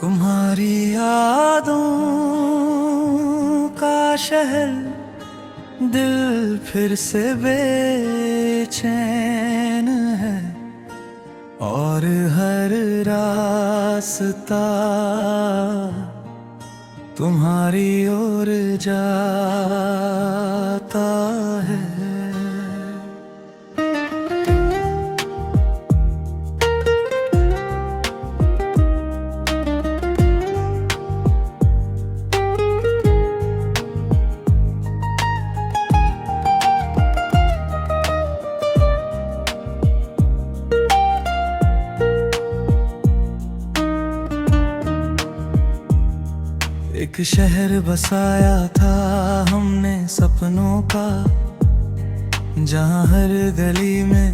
तुम्हारी यादों का शहर दिल फिर से बेचैन है और हर रास्ता तुम्हारी ओर जाता है। एक शहर बसाया था हमने सपनों का, जहाँ हर गली में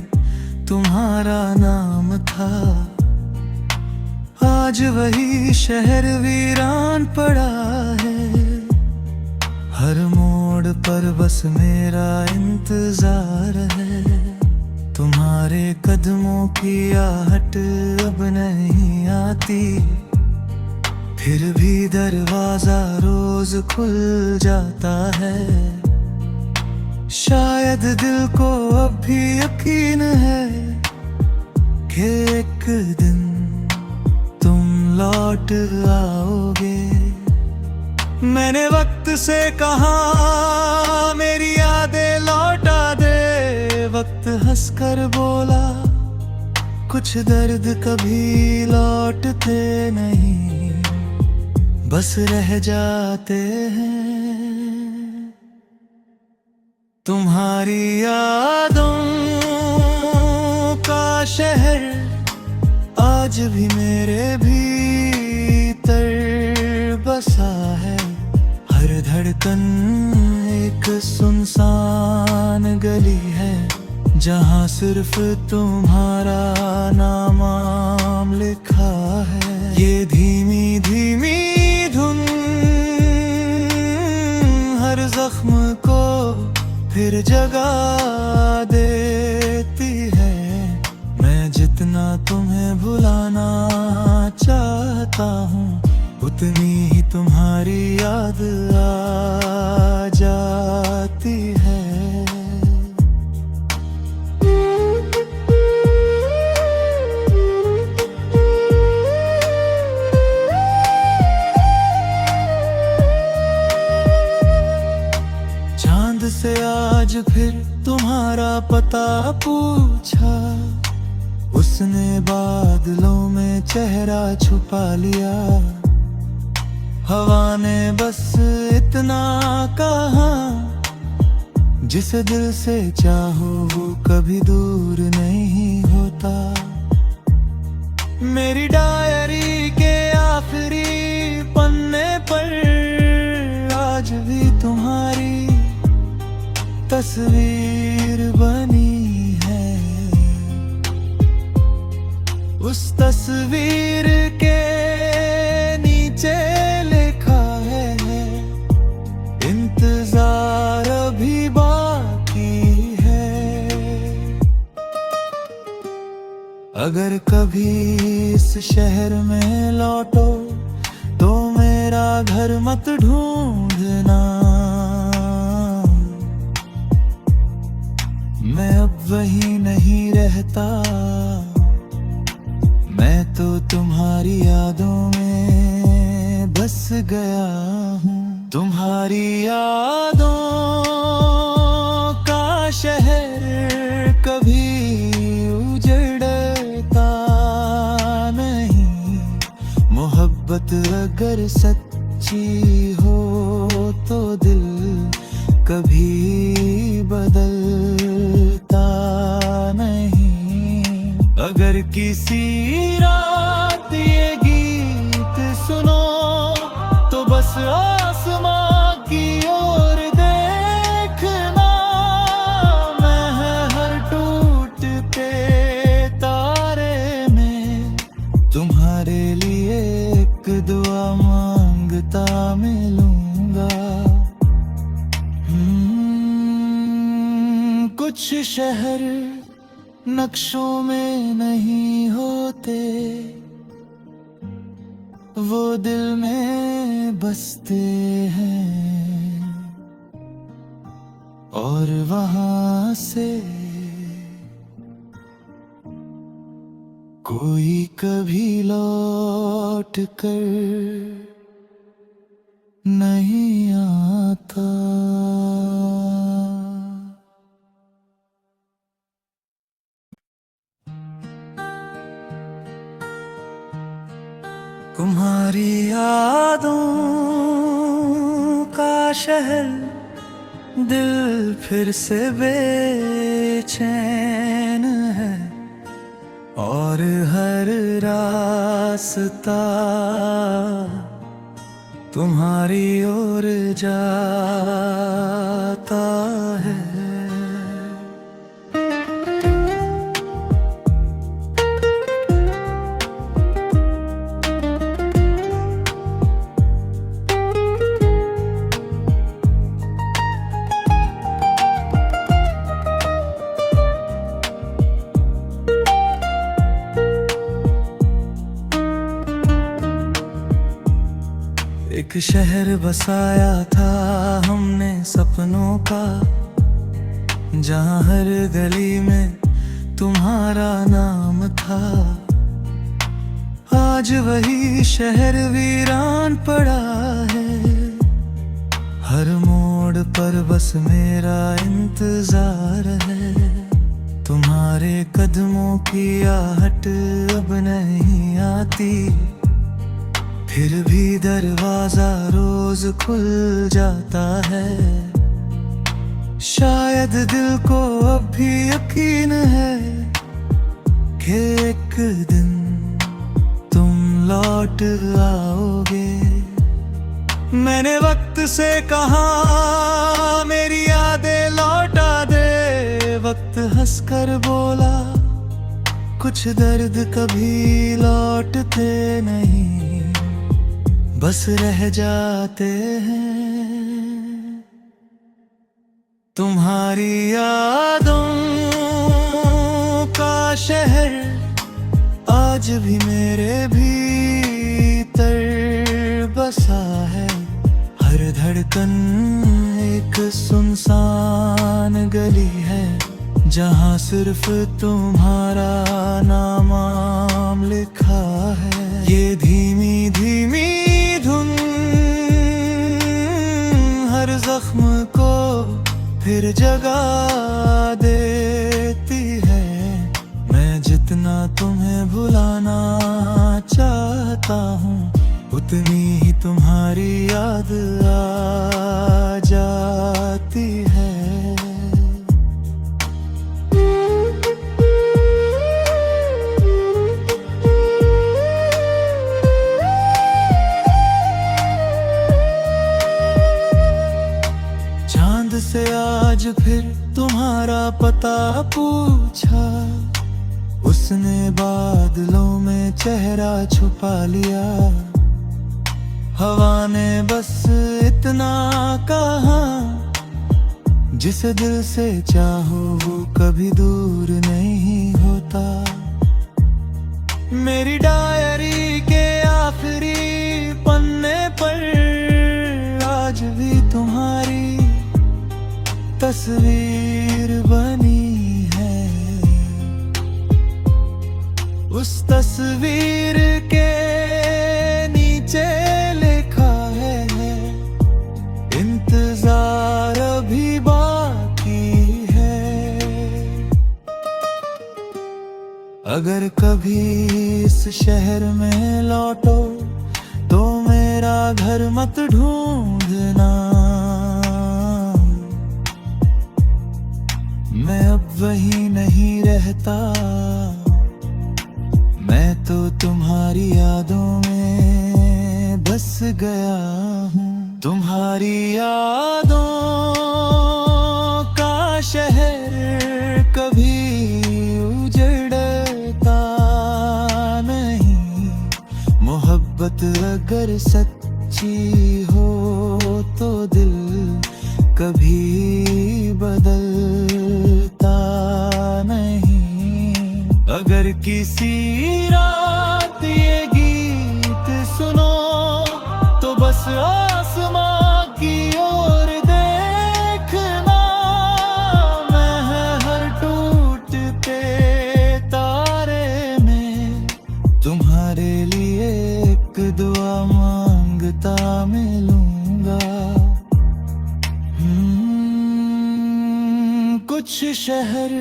तुम्हारा नाम था। आज वही शहर वीरान पड़ा है, हर मोड़ पर बस मेरा इंतजार है। तुम्हारे कदमों की आहट अब नहीं आती, फिर भी दरवाजा रोज खुल जाता है। शायद दिल को अब भी यकीन है कि एक दिन तुम लौट आओगे। मैंने वक्त से कहा मेरी यादें लौटा दे, वक्त हंसकर बोला कुछ दर्द कभी लौटते नहीं, बस रह जाते हैं। तुम्हारी यादों का शहर आज भी मेरे भीतर बसा है। हर धड़कन एक सुनसान गली है, जहाँ सिर्फ तुम्हारा नाम लिखा है। ये धीमी धीमी हर जख्म को फिर जगा देती है। मैं जितना तुम्हें भुलाना चाहता हूँ, उतनी ही तुम्हारी याद आ जाती है। से आज फिर तुम्हारा पता पूछा, उसने बादलों में चेहरा छुपा लिया। हवा ने बस इतना कहा, जिसे दिल से चाहो वो कभी दूर नहीं होता। मेरी डायरी के आखिरी पन्ने पर आज भी तुम्हारी तस्वीर बनी है। उस तस्वीर के नीचे लिखा है, इंतजार अभी बाकी है। अगर कभी इस शहर में लौटो तो मेरा घर मत ढूंढना, मैं अब वही नहीं रहता। मैं तो तुम्हारी यादों में बस गया हूँ। तुम्हारी यादों का शहर कभी उजड़ता नहीं। मोहब्बत अगर सच्ची हो तो दिल कभी बदलता नहीं। अगर किसी रात ये गीत सुनो तो बस आसमां की ओर देखना। मैं हर टूटते तारे में तुम्हारे लिए एक दुआ मांगता मिलूंगा। कुछ शहर नक्शों में नहीं होते, वो दिल में बसते हैं और वहां से कोई कभी लौट कर नहीं आता। तुम्हारी यादों का शहर दिल फिर से बेचैन है और हर रास्ता तुम्हारी ओर जाता है। एक शहर बसाया था हमने सपनों का, जहाँ हर गली में तुम्हारा नाम था। आज वही शहर वीरान पड़ा है, हर मोड़ पर बस मेरा इंतजार है। तुम्हारे कदमों की आहट अब नहीं आती, फिर भी दरवाजा रोज खुल जाता है। शायद दिल को अब भी यकीन है कि एक दिन तुम लौट आओगे। मैंने वक्त से कहा मेरी यादें लौटा दे, वक्त हंसकर बोला कुछ दर्द कभी लौटते नहीं, बस रह जाते हैं। तुम्हारी यादों का शहर आज भी मेरे भीतर बसा है। हर धड़कन एक सुनसान गली है, जहाँ सिर्फ तुम्हारा नाम लिखा है। ये धीमी धीमी धुन हर जख्म को फिर जगा देती है। मैं जितना तुम्हें भुलाना चाहता हूँ, उतनी ही तुम्हारी याद आ जाती है। से आज फिर तुम्हारा पता पूछा, उसने बादलों में चेहरा छुपा लिया। हवा ने बस इतना कहा, जिस दिल से चाहो वो कभी दूर नहीं होता। मेरी डायरी के आखिरी पन्ने पर आज भी तुम्हारी तस्वीर बनी है। उस तस्वीर के नीचे लिखा है इंतजार अभी बाकी है। अगर कभी इस शहर में लौटो तो मेरा घर मत ढूंढना, मैं अब वहीं नहीं रहता। मैं तो तुम्हारी यादों में बस गया हूँ। तुम्हारी यादों का शहर कभी उजड़ता नहीं। मोहब्बत अगर सच्ची हो तो दिल कभी बदलता नहीं। अगर किसी रात ये गीत सुनो आसमां की ओर देखना, मैं हर टूटते तारे में तुम्हारे लिए एक दुआ मांगता मिलूंगा। कुछ शहर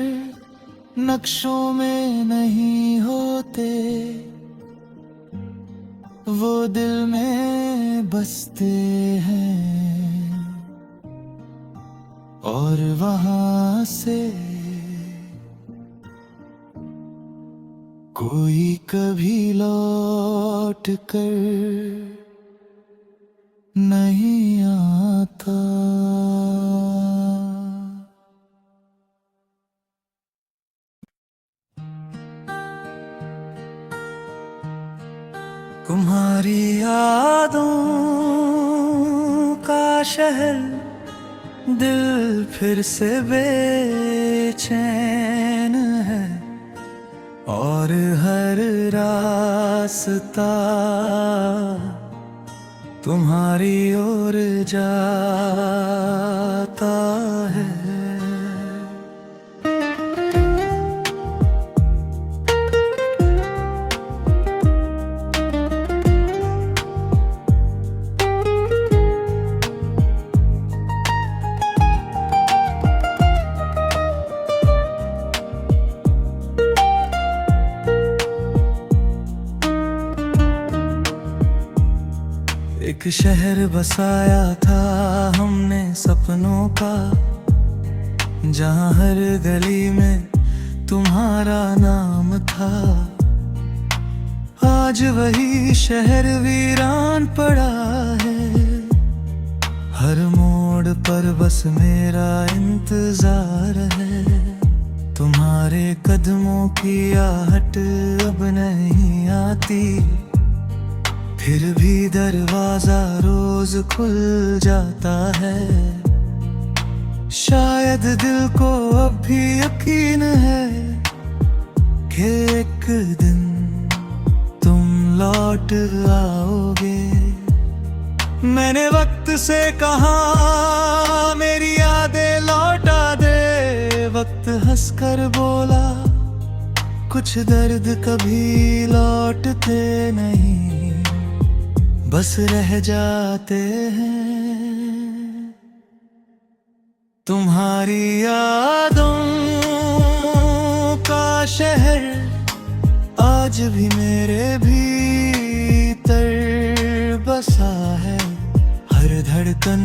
नक्शों में नहीं होते, वो दिल में बसते हैं, और वहां से कोई कभी लौट कर नहीं आता। तुम्हारी यादों का शहर दिल फिर से बेचैन है, और हर रास्ता तुम्हारी ओर जाता है। एक शहर बसाया था हमने सपनों का, जहां हर गली में तुम्हारा नाम था। आज वही शहर वीरान पड़ा है, हर मोड़ पर बस मेरा इंतजार है। तुम्हारे कदमों की आहट अब नहीं आती, फिर भी दरवाजा रोज खुल जाता है। शायद दिल को अब भी यकीन है कि एक दिन तुम लौट आओगे। मैंने वक्त से कहा मेरी यादें लौटा दे, वक्त हंसकर बोला कुछ दर्द कभी लौटते नहीं, बस रह जाते हैं। तुम्हारी यादों का शहर आज भी मेरे भीतर बसा है, हर धड़कन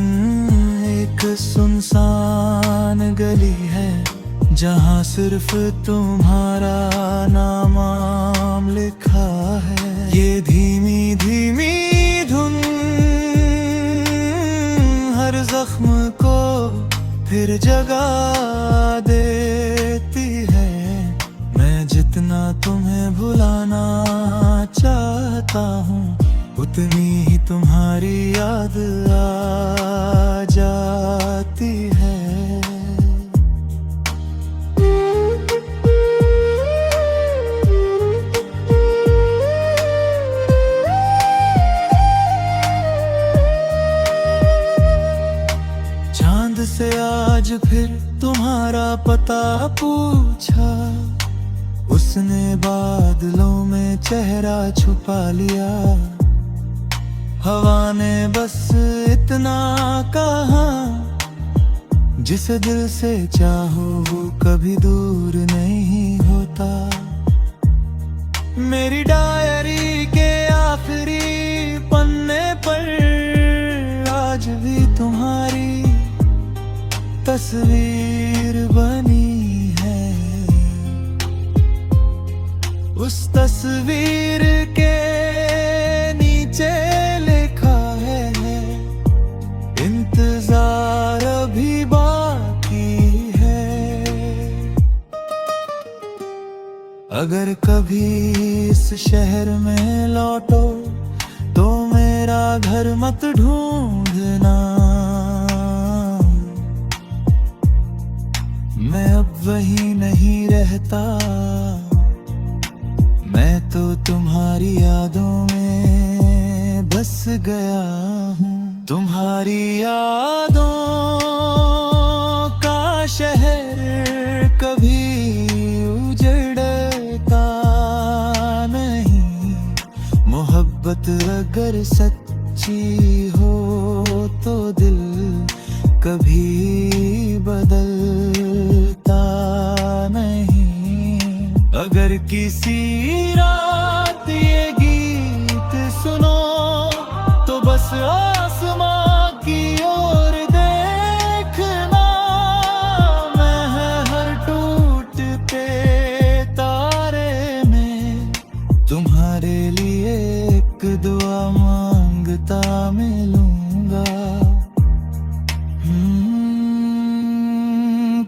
एक सुनसान गली है, जहां सिर्फ तुम्हारा नाम लिखा है। ये धीमी धीमी धुन हर जख्म को फिर जगा देती है। मैं जितना तुम्हें भुलाना चाहता हूँ, उतनी ही तुम्हारी याद आ जाती है। से आज फिर तुम्हारा पता पूछा, उसने बादलों में चेहरा छुपा लिया। हवा ने बस इतना कहा, जिसे दिल से चाहो वो कभी दूर नहीं होता। मेरी डायरी के आखिरी पन्ने पर आज भी तुम्हारी तस्वीर बनी है। उस तस्वीर के नीचे लिखा है, इंतजार अभी बाकी है। अगर कभी इस शहर में लौटो तो मेरा घर मत ढूंढना, मैं अब वहीं नहीं रहता। मैं तो तुम्हारी यादों में बस गया हूँ। तुम्हारी यादों का शहर कभी उजड़ता नहीं। मोहब्बत अगर सच्ची हो तो दिल कभी बदलता नहीं। अगर किसी रात ये गीत सुनो तो बस आसमां की ओर देखना। मैं हर टूटते तारे में तुम्हारे लिए एक दुआ मांगता मिलूंगा।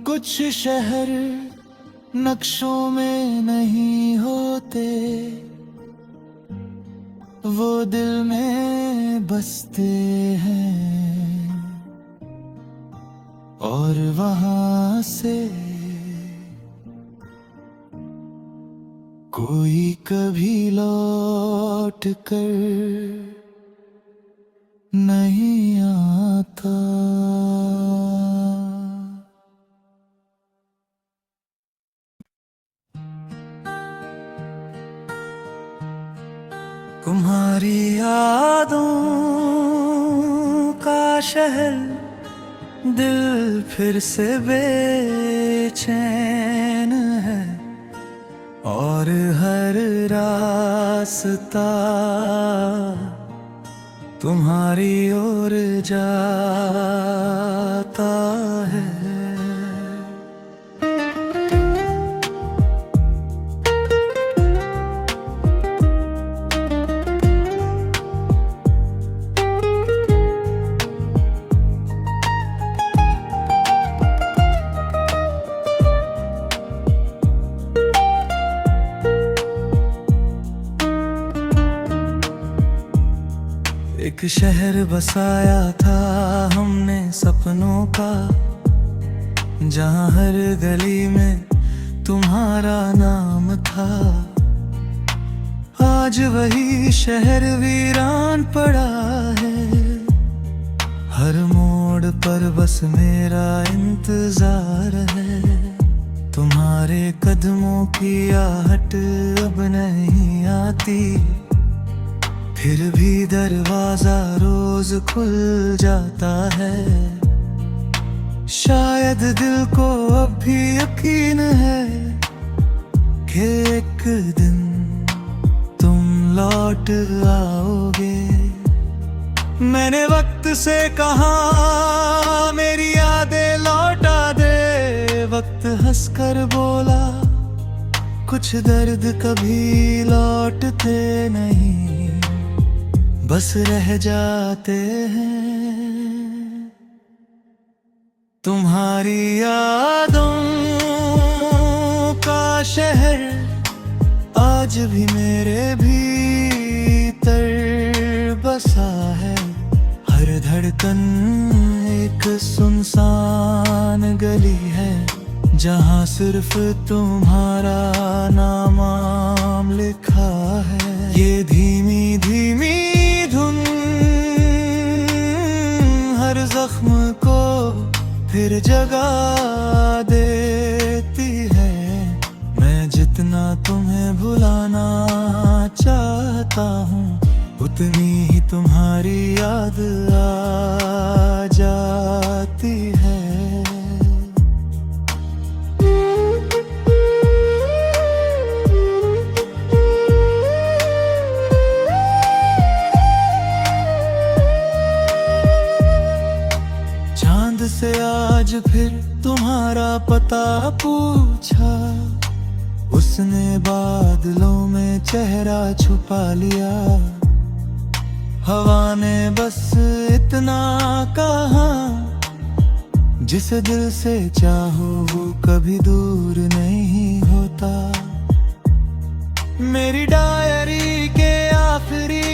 कुछ शहर नक्शों में नहीं होते, वो दिल में बसते हैं और वहां से कोई कभी लौट कर नहीं आता। तुम्हारी यादों का शहर दिल फिर से बेचैन है और हर रास्ता तुम्हारी ओर जाता है। एक शहर बसाया था हमने सपनों का, जहां हर गली में तुम्हारा नाम था। आज वही शहर वीरान पड़ा है, हर मोड़ पर बस मेरा इंतजार है। तुम्हारे कदमों की आहट अब नहीं आती, फिर भी दरवाजा रोज खुल जाता है। शायद दिल को अब भी यकीन है कि एक दिन तुम लौट आओगे। मैंने वक्त से कहा मेरी यादें लौटा दे, वक्त हंसकर बोला कुछ दर्द कभी लौटते नहीं, बस रह जाते हैं। तुम्हारी यादों का शहर आज भी मेरे भीतर बसा है। हर धड़कन एक सुनसान गली है, जहां सिर्फ तुम्हारा नाम लिखा है। ये धीमी धीमी धुन हर जख्म को फिर जगा देती है। मैं जितना तुम्हें भुलाना चाहता हूँ, उतनी ही तुम्हारी याद आ जाती है। से आज फिर तुम्हारा पता पूछा, उसने बादलों में चेहरा छुपा लिया। हवा ने बस इतना कहा, जिसे दिल से चाहो वो कभी दूर नहीं होता। मेरी डायरी के आखिरी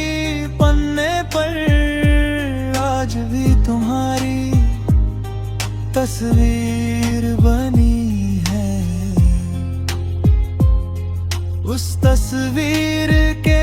पन्ने पर आज भी तुम्हारी तस्वीर बनी है। उस तस्वीर के